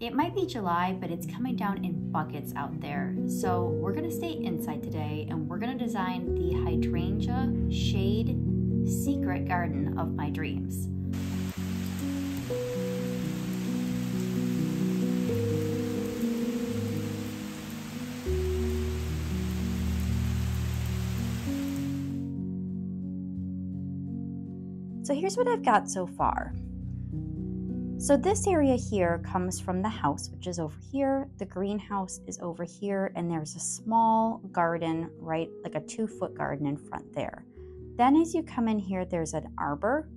It might be July, but it's coming down in buckets out there. So we're gonna stay inside today and we're gonna design the Hydrangea Shade Secret Garden of my dreams. So here's what I've got so far. So this area here comes from the house, which is over here. The greenhouse is over here, and there's a small garden, right, like a 2-foot garden in front there. Then as you come in here, there's an arbor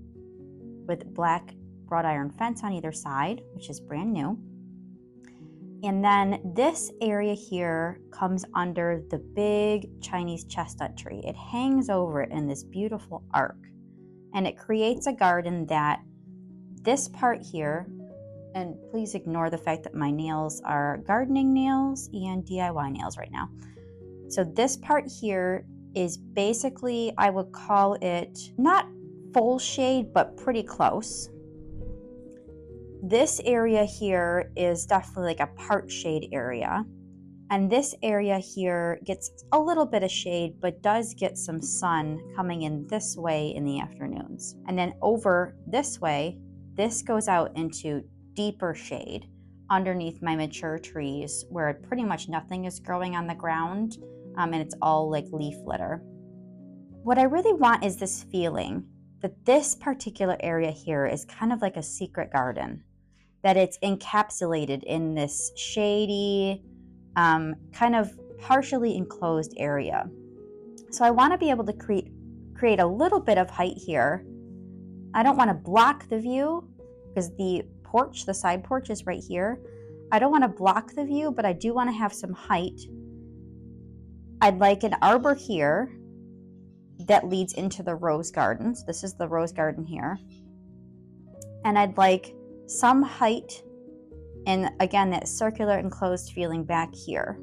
with black wrought iron fence on either side, which is brand new. And then this area here comes under the big Chinese chestnut tree. It hangs over it in this beautiful arc, and it creates a garden that this part here, and please ignore the fact that my nails are gardening nails and DIY nails right now. So this part here is basically, I would call it not full shade, but pretty close. This area here is definitely like a part shade area. And this area here gets a little bit of shade, but does get some sun coming in this way in the afternoons. And then over this way, this goes out into deeper shade underneath my mature trees where pretty much nothing is growing on the ground, and it's all like leaf litter. What I really want is this feeling that this particular area here is kind of like a secret garden, that it's encapsulated in this shady, kind of partially enclosed area. So I want to be able to create a little bit of height here. I don't want to block the view because the porch, the side porch is right here. I don't want to block the view, but I do want to have some height. I'd like an arbor here that leads into the rose garden. So this is the rose garden here. And I'd like some height and again, that circular enclosed feeling back here.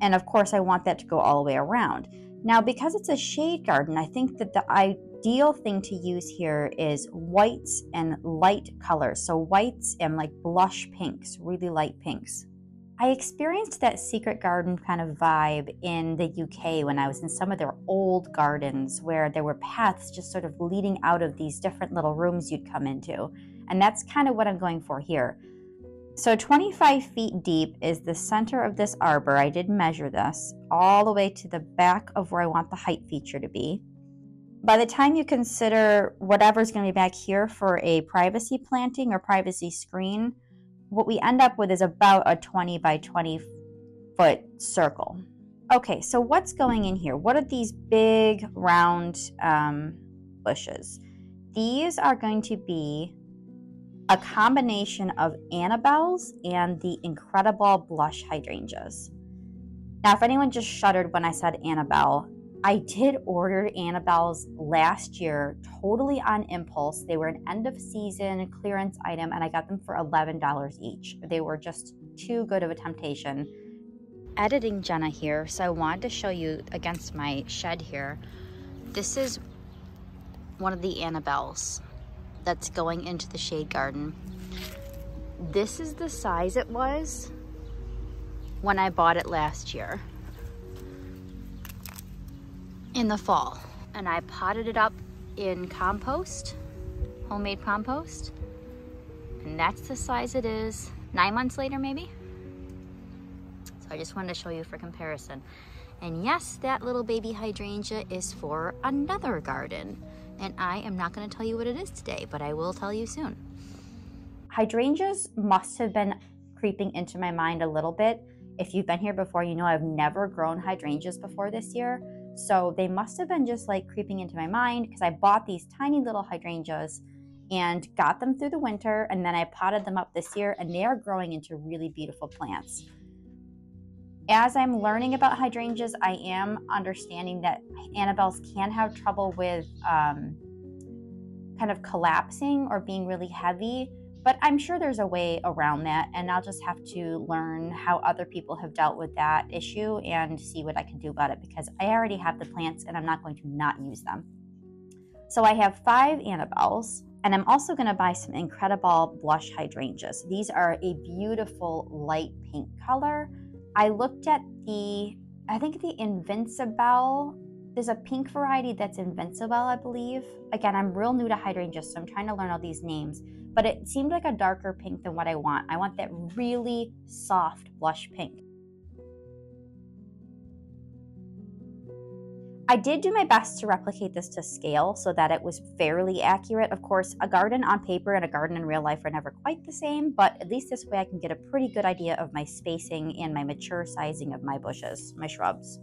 And of course, I want that to go all the way around. Now, because it's a shade garden, I think that the ideal thing to use here is whites and light colors. So whites and like blush pinks, really light pinks. I experienced that secret garden kind of vibe in the UK when I was in some of their old gardens where there were paths just sort of leading out of these different little rooms you'd come into. And that's kind of what I'm going for here. So 25 feet deep is the center of this arbor. I did measure this all the way to the back of where I want the height feature to be. By the time you consider whatever's going to be back here for a privacy planting or privacy screen, what we end up with is about a 20 by 20 foot circle. Okay, so what's going in here? What are these big round bushes? These are going to be a combination of Annabelle's and the incredible blush hydrangeas. Now, if anyone just shuddered when I said Annabelle, I did order Annabelle's last year totally on impulse. They were an end of season clearance item and I got them for $11 each. They were just too good of a temptation. Editing Jenna here, so I wanted to show you against my shed here. This is one of the Annabelles that's going into the shade garden. This is the size it was when I bought it last year in the fall, and I potted it up in compost, homemade compost, and that's the size it is 9 months later maybe. So I just wanted to show you for comparison. And yes, that little baby hydrangea is for another garden. And I am not going to tell you what it is today, but I will tell you soon. Hydrangeas must have been creeping into my mind a little bit. If you've been here before, you know I've never grown hydrangeas before this year. So they must have been just like creeping into my mind because I bought these tiny little hydrangeas and got them through the winter. And then I potted them up this year and they are growing into really beautiful plants. As I'm learning about hydrangeas, I am understanding that Annabelle's can have trouble with kind of collapsing or being really heavy, but I'm sure there's a way around that, and I'll just have to learn how other people have dealt with that issue and see what I can do about it because I already have the plants and I'm not going to not use them. So I have 5 Annabelles. And I'm also going to buy some Incredible blush hydrangeas. These are a beautiful light pink color. I looked at I think the Invincible. There's a pink variety that's Invincible, I believe. Again, I'm real new to hydrangeas, so I'm trying to learn all these names. But it seemed like a darker pink than what I want. I want that really soft blush pink. I did do my best to replicate this to scale so that it was fairly accurate. Of course, a garden on paper and a garden in real life are never quite the same, but at least this way I can get a pretty good idea of my spacing and my mature sizing of my bushes, my shrubs.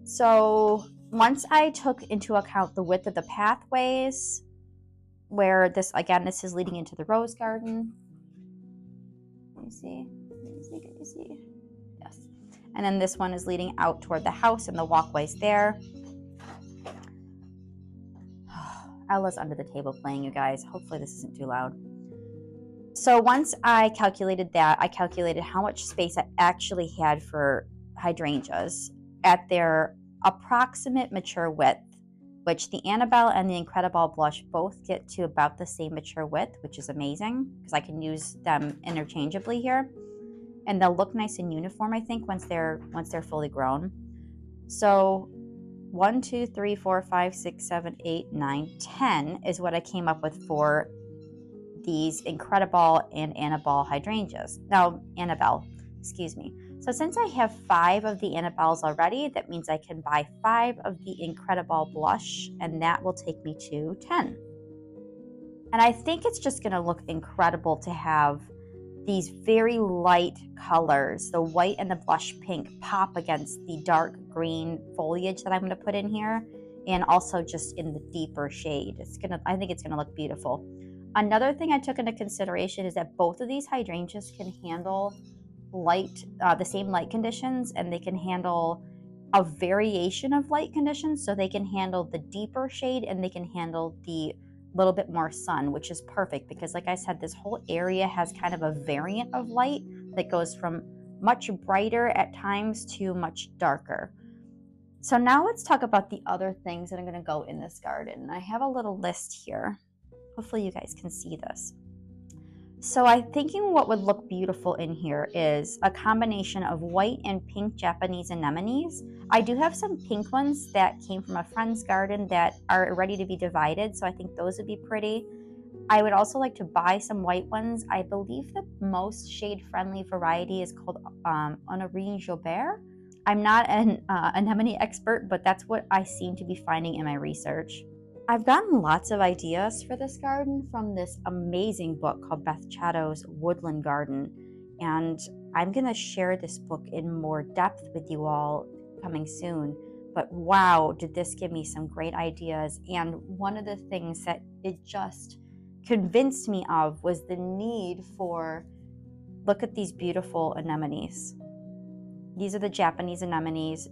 So once I took into account the width of the pathways, where this is leading into the rose garden. Can you see? Can you see? Yes. And then this one is leading out toward the house and the walkways there. Ella's under the table playing, you guys. Hopefully this isn't too loud. So once I calculated that, I calculated how much space I actually had for hydrangeas at their approximate mature width, which the Annabelle and the Incredible blush both get to about the same mature width, which is amazing because I can use them interchangeably here. And they'll look nice and uniform, I think, once they're fully grown. So 1, 2, 3, 4, 5, 6, 7, 8, 9, 10 is what I came up with for these Incredible and Annabelle hydrangeas. No, Annabelle, excuse me. So since I have 5 of the Annabelles already, that means I can buy 5 of the Incredible blush, and that will take me to 10. And I think it's just going to look incredible to have these very light colors, the white and the blush pink, pop against the dark green foliage that I'm going to put in here, and also just in the deeper shade. I think it's going to look beautiful. Another thing I took into consideration is that both of these hydrangeas can handle the same light conditions, and they can handle a variation of light conditions. So they can handle the deeper shade and they can handle the little bit more sun, which is perfect because, like I said, this whole area has kind of a variant of light that goes from much brighter at times to much darker. So now let's talk about the other things that are going to go in this garden. I have a little list here. Hopefully you guys can see this. So I'm thinking what would look beautiful in here is a combination of white and pink Japanese anemones. I do have some pink ones that came from a friend's garden that are ready to be divided, so I think those would be pretty. I would also like to buy some white ones. I believe the most shade-friendly variety is called Hydrangea. I'm not an anemone expert, but that's what I seem to be finding in my research. I've gotten lots of ideas for this garden from this amazing book called Beth Chatto's Woodland Garden, and I'm going to share this book in more depth with you all coming soon. But wow, did this give me some great ideas. And one of the things that it just convinced me of was the need for, look at these beautiful anemones. These are the Japanese anemones.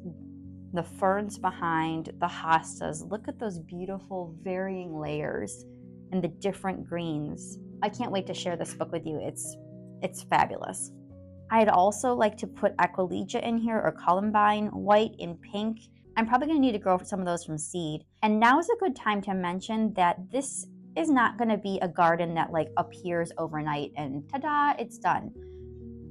The ferns behind, the hostas. Look at those beautiful varying layers and the different greens. I can't wait to share this book with you. It's fabulous. I'd also like to put Hydrangea in here, or columbine, white and pink. I'm probably going to need to grow some of those from seed. And now is a good time to mention that this is not going to be a garden that like appears overnight and ta-da, it's done.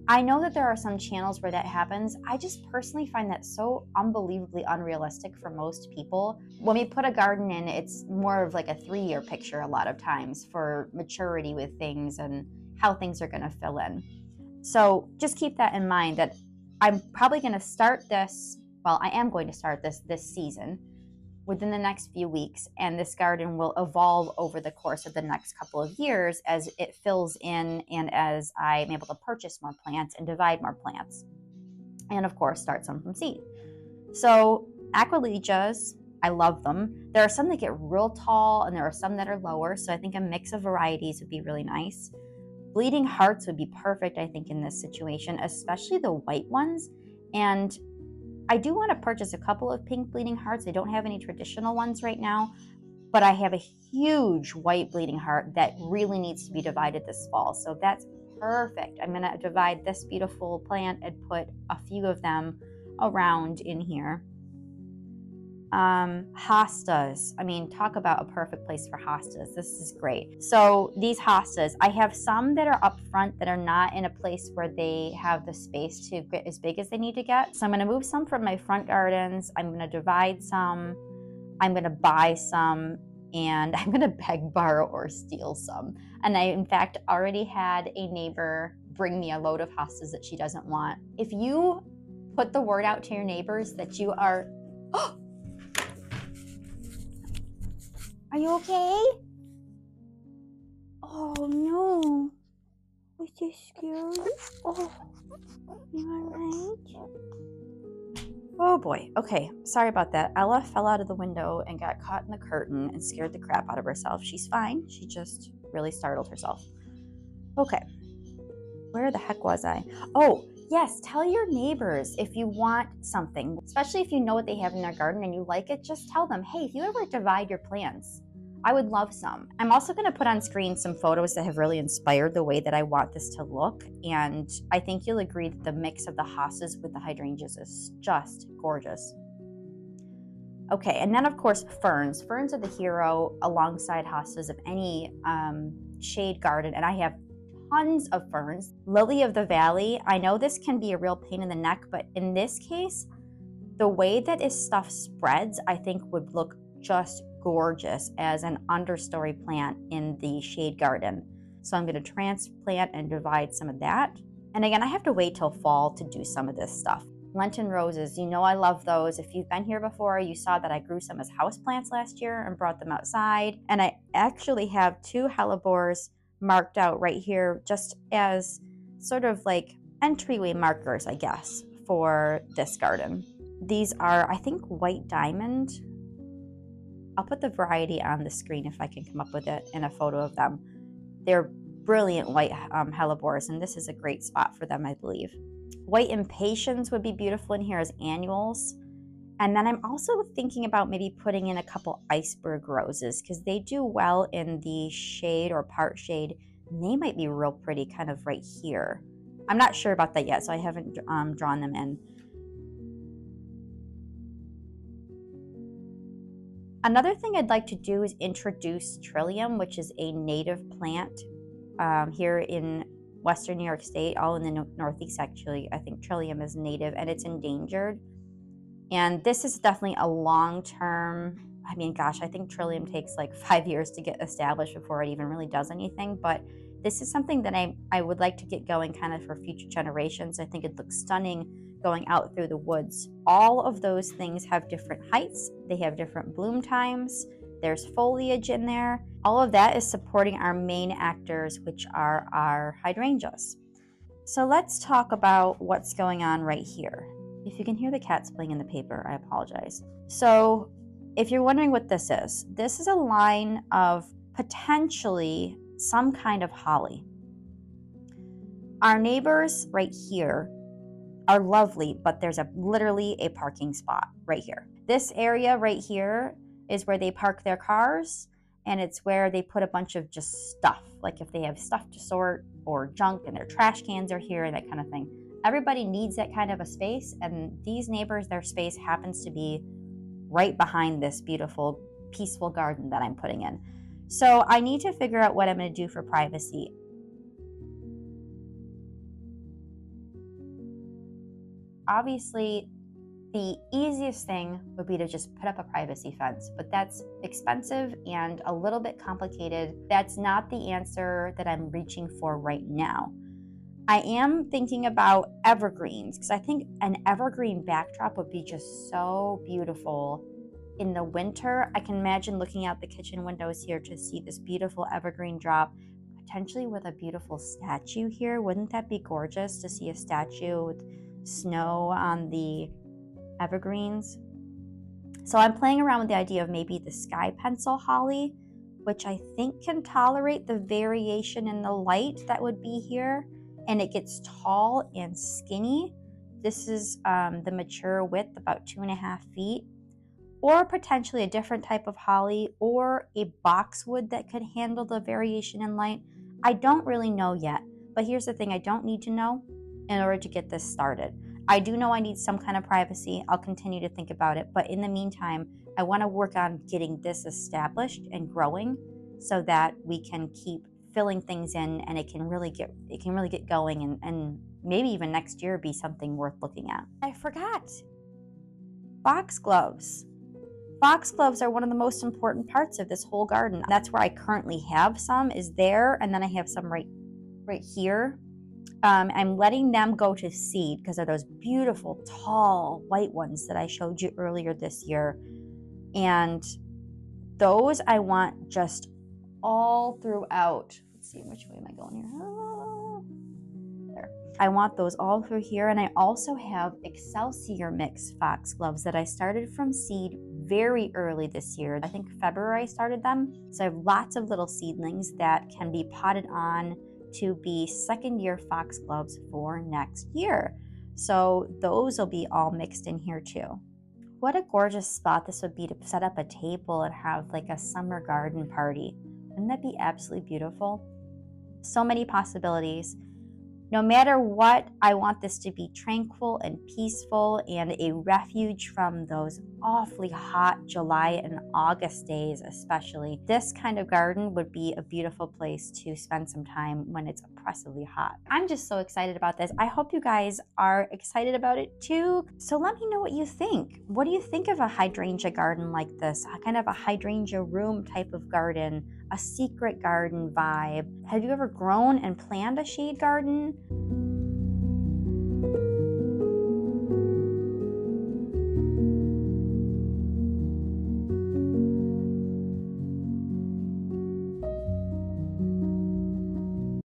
I know that there are some channels where that happens. I just personally find that so unbelievably unrealistic for most people. When we put a garden in, it's more of like a 3-year picture a lot of times for maturity with things and how things are going to fill in. So just keep that in mind, that I'm probably going to start this, well, I am going to start this season within the next few weeks, and this garden will evolve over the course of the next couple of years as it fills in and as I'm able to purchase more plants and divide more plants. And of course, start some from seed. So Hydrangeas, I love them. There are some that get real tall and there are some that are lower, so I think a mix of varieties would be really nice. Bleeding hearts would be perfect, I think, in this situation, especially the white ones. And I do want to purchase a couple of pink bleeding hearts. I don't have any traditional ones right now, but I have a huge white bleeding heart that really needs to be divided this fall. So that's perfect. I'm going to divide this beautiful plant and put a few of them around in here. Hostas. I mean, talk about a perfect place for hostas. This is great. So these hostas, I have some that are up front that are not in a place where they have the space to get as big as they need to get. So I'm going to move some from my front gardens. I'm going to divide some. I'm going to buy some, and I'm going to beg, borrow, or steal some. And I, in fact, already had a neighbor bring me a load of hostas that she doesn't want. If you put the word out to your neighbors that you are... Are you okay? Oh no. Was you scared? Oh, you alright? Oh boy. Okay, sorry about that. Ella fell out of the window and got caught in the curtain and scared the crap out of herself. She's fine. She just really startled herself. Okay. Where the heck was I? Oh, yes, tell your neighbors if you want something, especially if you know what they have in their garden and you like it, just tell them, hey, if you ever divide your plants, I would love some. I'm also going to put on screen some photos that have really inspired the way that I want this to look, and I think you'll agree that the mix of the hostas with the hydrangeas is just gorgeous. Okay, and then of course ferns. Ferns are the hero alongside hostas of any shade garden, and I have tons of ferns. Lily of the Valley, I know this can be a real pain in the neck, but in this case, the way that this stuff spreads, I think would look just gorgeous as an understory plant in the shade garden. So I'm going to transplant and divide some of that. And again, I have to wait till fall to do some of this stuff. Lenten roses, you know I love those. If you've been here before, you saw that I grew some as houseplants last year and brought them outside. And I actually have 2 hellebores marked out right here just as sort of like entryway markers, I guess, for this garden. These are, I think, white diamond. I'll put the variety on the screen if I can come up with it in a photo of them. They're brilliant white hellebores, and this is a great spot for them, I believe. White impatiens would be beautiful in here as annuals. And then I'm also thinking about maybe putting in a couple iceberg roses because they do well in the shade or part shade. And they might be real pretty kind of right here. I'm not sure about that yet, so I haven't drawn them in. Another thing I'd like to do is introduce trillium, which is a native plant here in Western New York State, all in the Northeast actually. I think trillium is native and it's endangered. And this is definitely a long-term, I mean, gosh, I think trillium takes like 5 years to get established before it even really does anything. But this is something that I would like to get going kind of for future generations. I think it looks stunning going out through the woods. All of those things have different heights. They have different bloom times. There's foliage in there. All of that is supporting our main actors, which are our hydrangeas. So let's talk about what's going on right here. If you can hear the cats playing in the paper, I apologize. So if you're wondering what this is a line of potentially some kind of holly. Our neighbors right here are lovely, but there's literally a parking spot right here. This area right here is where they park their cars, and it's where they put a bunch of just stuff, like if they have stuff to sort or junk and their trash cans are here, that kind of thing. Everybody needs that kind of a space, and these neighbors, their space happens to be right behind this beautiful, peaceful garden that I'm putting in. So I need to figure out what I'm going to do for privacy. Obviously, the easiest thing would be to just put up a privacy fence, but that's expensive and a little bit complicated. That's not the answer that I'm reaching for right now. I am thinking about evergreens because I think an evergreen backdrop would be just so beautiful in the winter. I can imagine looking out the kitchen windows here to see this beautiful evergreen drop, potentially with a beautiful statue here. Wouldn't that be gorgeous to see a statue with snow on the evergreens? So I'm playing around with the idea of maybe the sky pencil holly, which I think can tolerate the variation in the light that would be here, and it gets tall and skinny. This is the mature width, about 2.5 feet, or potentially a different type of holly or a boxwood that could handle the variation in light. I don't really know yet, but here's the thing, I don't need to know in order to get this started. I do know I need some kind of privacy. I'll continue to think about it. But in the meantime, I want to work on getting this established and growing so that we can keep filling things in and it can really get going and maybe even next year be something worth looking at. I forgot. Foxgloves. Foxgloves are one of the most important parts of this whole garden. That's where I currently have some, is there, and then I have some right here. I'm letting them go to seed because they're those beautiful, tall, white ones that I showed you earlier this year. And those I want just all throughout. Let's see, which way am I going here? Oh, there. I want those all through here. And I also have Excelsior Mix foxgloves that I started from seed very early this year. I think February I started them. So I have lots of little seedlings that can be potted on to be second-year foxgloves for next year. So those will be all mixed in here too. What a gorgeous spot this would be to set up a table and have like a summer garden party. Wouldn't that be absolutely beautiful? So many possibilities. No matter what, I want this to be tranquil and peaceful and a refuge from those awfully hot July and August days especially. This kind of garden would be a beautiful place to spend some time when it's oppressively hot. I'm just so excited about this. I hope you guys are excited about it too. So let me know what you think. What do you think of a hydrangea garden like this? Kind of a hydrangea room type of garden, a secret garden vibe. Have you ever grown and planned a shade garden?